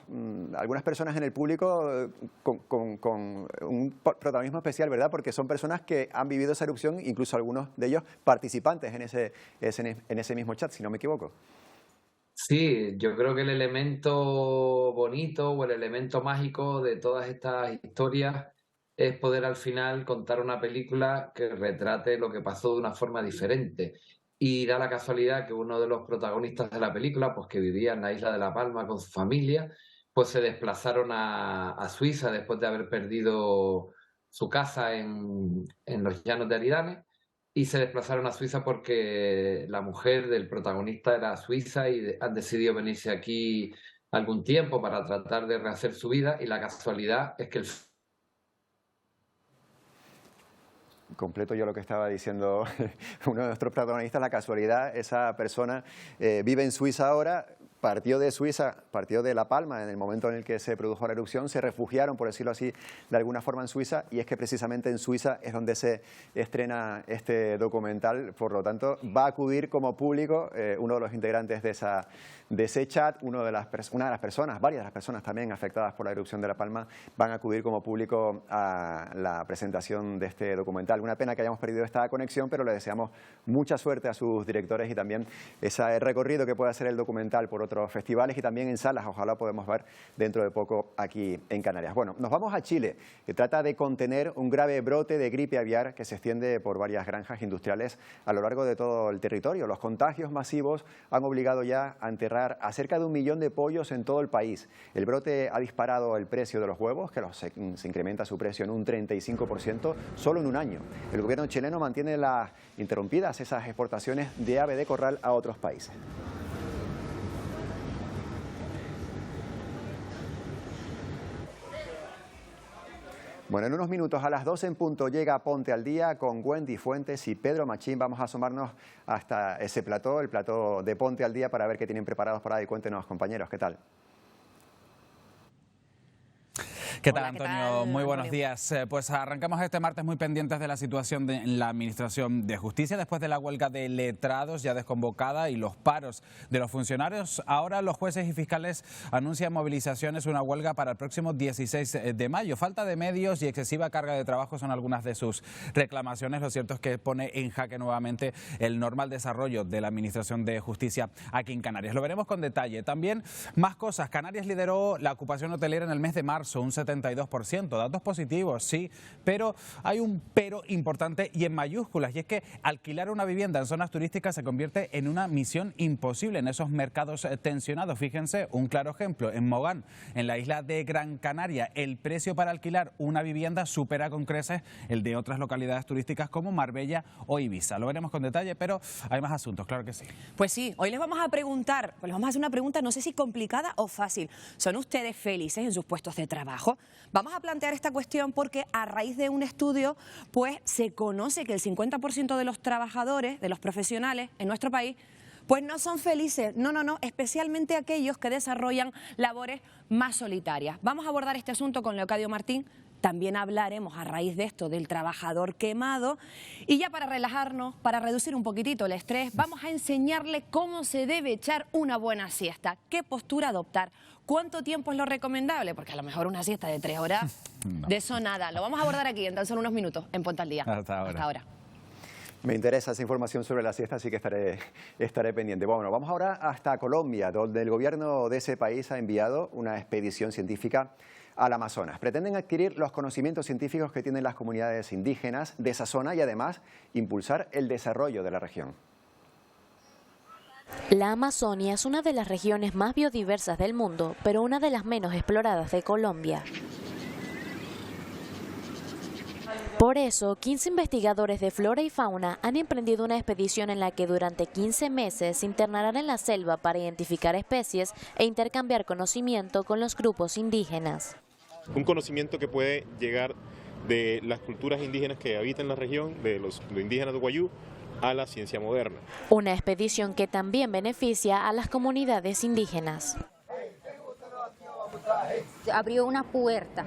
personas en el público con un protagonismo especial, ¿verdad? Porque son personas que han vivido esa erupción, incluso algunos de ellos participantes en ese mismo chat, si no me equivoco. Sí, yo creo que el elemento bonito o el elemento mágico de todas estas historias es poder al final contar una película que retrate lo que pasó de una forma diferente. Y da la casualidad que uno de los protagonistas de la película, pues que vivía en la isla de La Palma con su familia, pues se desplazaron a Suiza después de haber perdido su casa en los llanos de Aridane, y se desplazaron a Suiza porque la mujer del protagonista era suiza y han decidido venirse aquí algún tiempo para tratar de rehacer su vida, y la casualidad es que Completo yo lo que estaba diciendo uno de nuestros protagonistas, la casualidad, esa persona vive en Suiza ahora, partió de La Palma en el momento en el que se produjo la erupción, se refugiaron, por decirlo así, de alguna forma en Suiza, y es que precisamente en Suiza es donde se estrena este documental. Por lo tanto, va a acudir como público uno de los integrantes de ese chat, varias de las personas también afectadas por la erupción de La Palma, van a acudir como público a la presentación de este documental. Una pena que hayamos perdido esta conexión, pero le deseamos mucha suerte a sus directores y también ese recorrido que pueda hacer el documental por otros festivales y también en salas. Ojalá podamos ver dentro de poco aquí en Canarias. Bueno, nos vamos a Chile, que trata de contener un grave brote de gripe aviar que se extiende por varias granjas industriales a lo largo de todo el territorio. Los contagios masivos han obligado ya a enterrar a cerca de 1 millón de pollos en todo el país. El brote ha disparado el precio de los huevos, que se incrementa su precio en un 35% solo en un año. El gobierno chileno mantiene interrumpidas esas exportaciones de ave de corral a otros países. Bueno, en unos minutos a las 12 en punto llega Ponte al Día con Wendy Fuentes y Pedro Machín. Vamos a asomarnos hasta ese plató, el plató de Ponte al Día, para ver qué tienen preparados por ahí. Cuéntenos, compañeros, ¿qué tal? ¿Qué tal, Antonio? Muy buenos días. Pues arrancamos este martes muy pendientes de la situación en la Administración de Justicia después de la huelga de letrados ya desconvocada y los paros de los funcionarios. Ahora los jueces y fiscales anuncian movilizaciones, una huelga para el próximo 16 de mayo. Falta de medios y excesiva carga de trabajo son algunas de sus reclamaciones. Lo cierto es que pone en jaque nuevamente el normal desarrollo de la Administración de Justicia aquí en Canarias. Lo veremos con detalle. También más cosas. Canarias lideró la ocupación hotelera en el mes de marzo, un 72%, datos positivos, sí, pero hay un pero importante y en mayúsculas, y es que alquilar una vivienda en zonas turísticas se convierte en una misión imposible en esos mercados tensionados. Fíjense, un claro ejemplo, en Mogán, en la isla de Gran Canaria, el precio para alquilar una vivienda supera con creces el de otras localidades turísticas como Marbella o Ibiza. Lo veremos con detalle, pero hay más asuntos, claro que sí. Pues sí, hoy les vamos a preguntar, les vamos a hacer una pregunta, no sé si complicada o fácil. ¿Son ustedes felices en sus puestos de trabajo? Vamos a plantear esta cuestión porque a raíz de un estudio pues se conoce que el 50% de los trabajadores, de los profesionales en nuestro país, pues no son felices, no, especialmente aquellos que desarrollan labores más solitarias. Vamos a abordar este asunto con Leocadio Martín. También hablaremos a raíz de esto del trabajador quemado y ya para relajarnos, para reducir un poquitito el estrés, vamos a enseñarle cómo se debe echar una buena siesta, qué postura adoptar, cuánto tiempo es lo recomendable, porque a lo mejor una siesta de 3 horas, no. De eso nada. Lo vamos a abordar aquí en tan solo unos minutos en Ponte al Día. Hasta ahora. Me interesa esa información sobre la siesta, así que estaré pendiente. Bueno, vamos ahora hasta Colombia, donde el gobierno de ese país ha enviado una expedición científica al Amazonas. Pretenden adquirir los conocimientos científicos que tienen las comunidades indígenas de esa zona y además impulsar el desarrollo de la región. La Amazonia es una de las regiones más biodiversas del mundo, pero una de las menos exploradas de Colombia. Por eso, 15 investigadores de flora y fauna han emprendido una expedición en la que durante 15 meses se internarán en la selva para identificar especies e intercambiar conocimiento con los grupos indígenas. Un conocimiento que puede llegar de las culturas indígenas que habitan la región, de los indígenas de Guayú, a la ciencia moderna. Una expedición que también beneficia a las comunidades indígenas. Abrió una puerta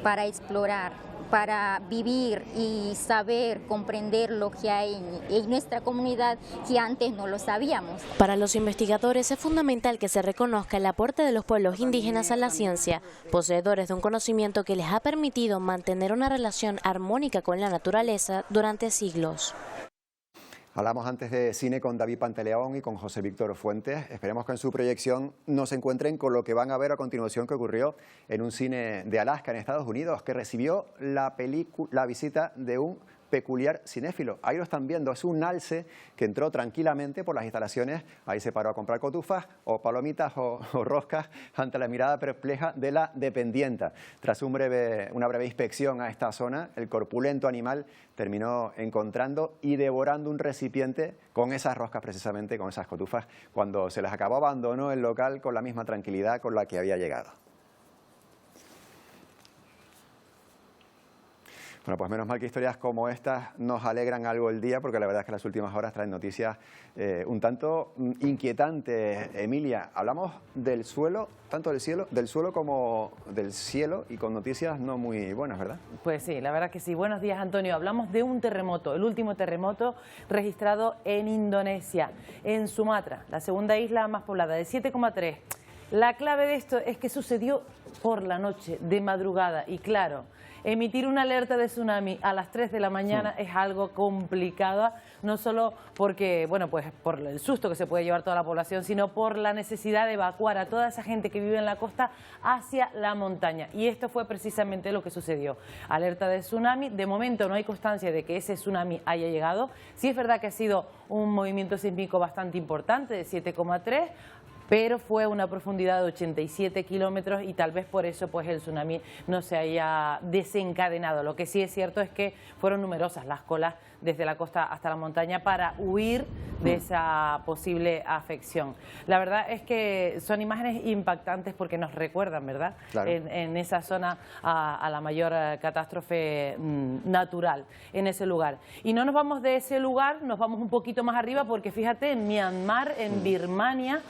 para explorar, para vivir y saber, comprender lo que hay en nuestra comunidad que antes no lo sabíamos. Para los investigadores es fundamental que se reconozca el aporte de los pueblos indígenas a la ciencia, poseedores de un conocimiento que les ha permitido mantener una relación armónica con la naturaleza durante siglos. Hablamos antes de cine con David Pantaleón y con José Víctor Fuentes. Esperemos que en su proyección no se encuentren con lo que van a ver a continuación que ocurrió en un cine de Alaska, en Estados Unidos, que recibió la visita de un peculiar cinéfilo. Ahí lo están viendo, es un alce que entró tranquilamente por las instalaciones, ahí se paró a comprar cotufas o palomitas o roscas ante la mirada perpleja de la dependienta. Tras una breve inspección a esta zona, el corpulento animal terminó encontrando y devorando un recipiente con esas roscas, precisamente con esas cotufas. Cuando se las acabó, abandonó el local con la misma tranquilidad con la que había llegado. Bueno, pues menos mal que historias como estas nos alegran algo el día, porque la verdad es que las últimas horas traen noticias un tanto inquietantes. Emilia, hablamos del suelo, tanto del suelo como del cielo, y con noticias no muy buenas, ¿verdad? Pues sí, la verdad que sí. Buenos días, Antonio. Hablamos de un terremoto, el último terremoto registrado en Indonesia, en Sumatra, la segunda isla más poblada, de 7,3. La clave de esto es que sucedió por la noche, de madrugada, y claro, emitir una alerta de tsunami a las 3 de la mañana es algo complicado, no solo porque, bueno, pues por el susto que se puede llevar toda la población, sino por la necesidad de evacuar a toda esa gente que vive en la costa hacia la montaña. Y esto fue precisamente lo que sucedió. Alerta de tsunami. De momento no hay constancia de que ese tsunami haya llegado. Sí es verdad que ha sido un movimiento sísmico bastante importante, de 7,3. pero fue una profundidad de 87 kilómetros y tal vez por eso pues el tsunami no se haya desencadenado. Lo que sí es cierto es que fueron numerosas las colas desde la costa hasta la montaña para huir de esa posible afección. La verdad es que son imágenes impactantes porque nos recuerdan, ¿verdad?, claro, en esa zona a la mayor catástrofe natural en ese lugar. Y no nos vamos de ese lugar, nos vamos un poquito más arriba porque fíjate, en Myanmar, en Birmania,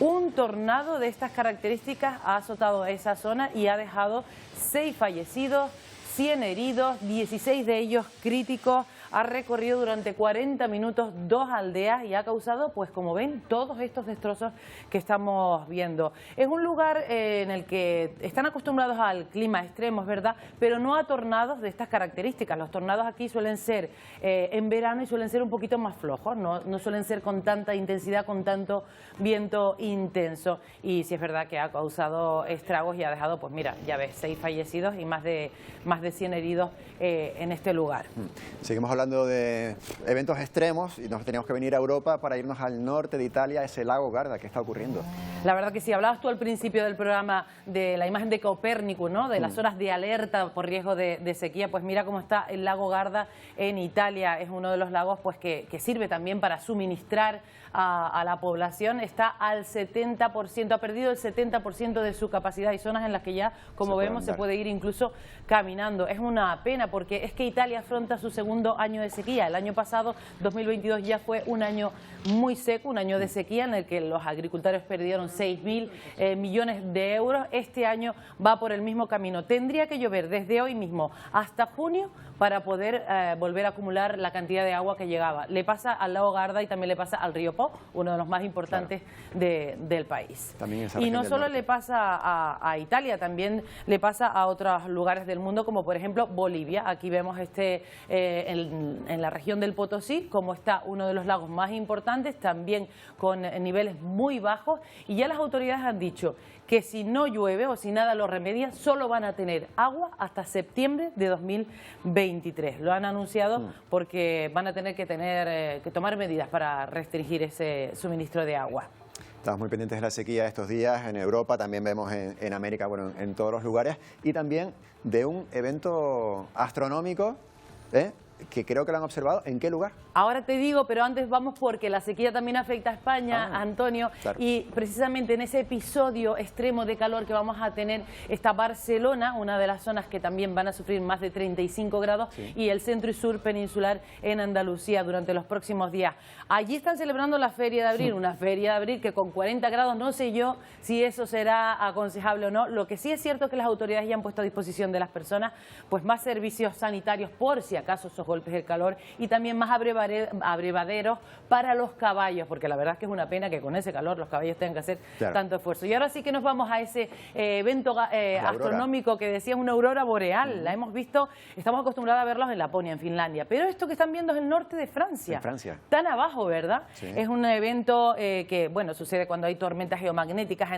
un tornado de estas características ha azotado esa zona y ha dejado 6 fallecidos, 100 heridos, 16 de ellos críticos. Ha recorrido durante 40 minutos 2 aldeas y ha causado, pues como ven, todos estos destrozos que estamos viendo. Es un lugar en el que están acostumbrados al clima extremo, es verdad, pero no a tornados de estas características. Los tornados aquí suelen ser en verano y suelen ser un poquito más flojos, no suelen ser con tanta intensidad, con tanto viento intenso. Y sí es verdad que ha causado estragos y ha dejado, pues mira, ya ves, 6 fallecidos y más de 100 heridos en este lugar. Seguimos hablando de eventos extremos y nos teníamos que venir a Europa para irnos al norte de Italia, ese lago Garda. ¿Qué está ocurriendo? La verdad que sí, hablabas tú al principio del programa de la imagen de Copérnico, ¿no?, de las zonas de alerta por riesgo de sequía. Pues mira cómo está el lago Garda en Italia. Es uno de los lagos pues que sirve también para suministrar a la población. Está al 70%, ha perdido el 70% de su capacidad. Hay zonas en las que ya, como vemos, se puede ir incluso caminando. Es una pena porque es que Italia afronta su segundo año de sequía. El año pasado, 2022, ya fue un año muy seco, un año de sequía en el que los agricultores perdieron 6.000 millones de euros. Este año va por el mismo camino. Tendría que llover desde hoy mismo hasta junio para poder volver a acumular la cantidad de agua que llegaba. Le pasa al lago Garda y también le pasa al río Po, uno de los más importantes del país. Y no solo le pasa a Italia, también le pasa a otros lugares del mundo, como por ejemplo Bolivia. Aquí vemos en la región del Potosí, como está uno de los lagos más importantes, también con niveles muy bajos, y ya las autoridades han dicho que si no llueve o si nada lo remedia, solo van a tener agua hasta septiembre de 2023. Lo han anunciado porque van a tener que tomar medidas para restringir ese suministro de agua. Estamos muy pendientes de la sequía estos días en Europa, también vemos en América, bueno, en todos los lugares, y también de un evento astronómico, que creo que lo han observado. ¿En qué lugar? Ahora te digo, pero antes vamos porque la sequía también afecta a España, Antonio, claro. Y precisamente en ese episodio extremo de calor que vamos a tener está Barcelona, una de las zonas que también van a sufrir más de 35 grados, y el centro y sur peninsular en Andalucía durante los próximos días. Allí están celebrando la Feria de Abril, una Feria de Abril que con 40 grados no sé yo si eso será aconsejable o no. Lo que sí es cierto es que las autoridades ya han puesto a disposición de las personas pues más servicios sanitarios por si acaso esos golpes del calor, y también más abrevaderos para los caballos, porque la verdad es que es una pena que con ese calor los caballos tengan que hacer tanto esfuerzo. Y ahora sí que nos vamos a ese evento astronómico que decía una aurora boreal. La hemos visto, estamos acostumbrados a verlos en Laponia, en Finlandia, pero esto que están viendo es el norte de Francia. Tan abajo, ¿verdad? Sí. Es un evento que, bueno, sucede cuando hay tormentas geomagnéticas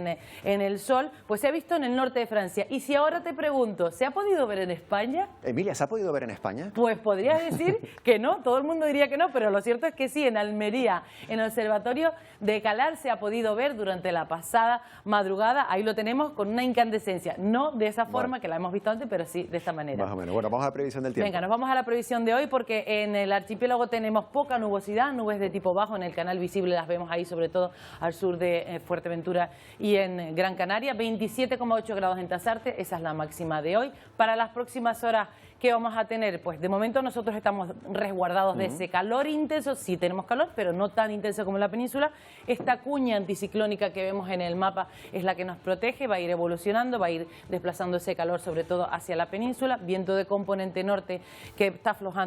en el Sol, pues se ha visto en el norte de Francia. Y si ahora te pregunto, ¿se ha podido ver en España? Emilia, ¿se ha podido ver en España? Pues podrías decir que no, todo el mundo diría que no, pero lo cierto es que sí, en Almería, en el Observatorio de Calar se ha podido ver durante la pasada madrugada. Ahí lo tenemos con una incandescencia, no de esa forma que la hemos visto antes, pero sí de esta manera. Más o menos. Bueno, vamos a la previsión del tiempo. Venga, nos vamos a la previsión de hoy porque en el archipiélago tenemos poca nubosidad, nubes de tipo bajo, en el canal visible las vemos ahí, sobre todo al sur de Fuerteventura y en Gran Canaria. 27,8 grados en Tasarte, esa es la máxima de hoy. Para las próximas horas, ¿qué vamos a tener? Pues de momento nosotros estamos resguardados de ese calor intenso. Sí tenemos calor, pero no tan intenso como en la península. Esta cuña anticiclónica que vemos en el mapa es la que nos protege, va a ir evolucionando, va a ir desplazando ese calor sobre todo hacia la península. Viento de componente norte que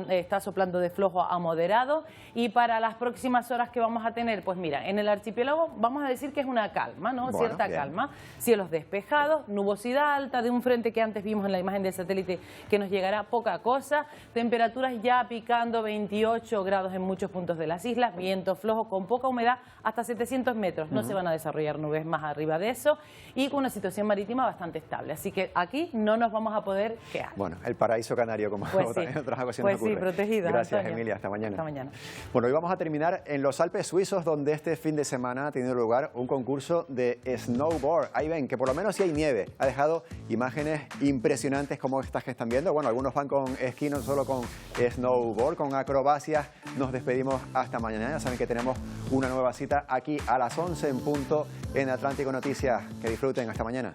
está soplando de flojo a moderado. Y para las próximas horas que vamos a tener, pues mira, en el archipiélago vamos a decir que es una calma, ¿no? Bueno, cierta calma. Cielos despejados, nubosidad alta de un frente que antes vimos en la imagen del satélite que nos llegará poca cosa, temperaturas temperaturas ya picando 28 grados en muchos puntos de las islas, viento flojo con poca humedad hasta 700 metros. No se van a desarrollar nubes más arriba de eso y con una situación marítima bastante estable. Así que aquí no nos vamos a poder quedar. Bueno, el paraíso canario, como en otras ocasiones ocurre. Sí, protegida. Gracias, Antonio. Emilia. Hasta mañana. Hasta mañana. Bueno, hoy vamos a terminar en los Alpes suizos, donde este fin de semana ha tenido lugar un concurso de snowboard. Ahí ven que por lo menos sí hay nieve. Ha dejado imágenes impresionantes como estas que están viendo. Bueno, algunos van con esquí, no solo con snowboard, con acrobacias. Nos despedimos hasta mañana. Ya saben que tenemos una nueva cita aquí a las 11 en punto en Atlántico Noticias. Que disfruten. Hasta mañana.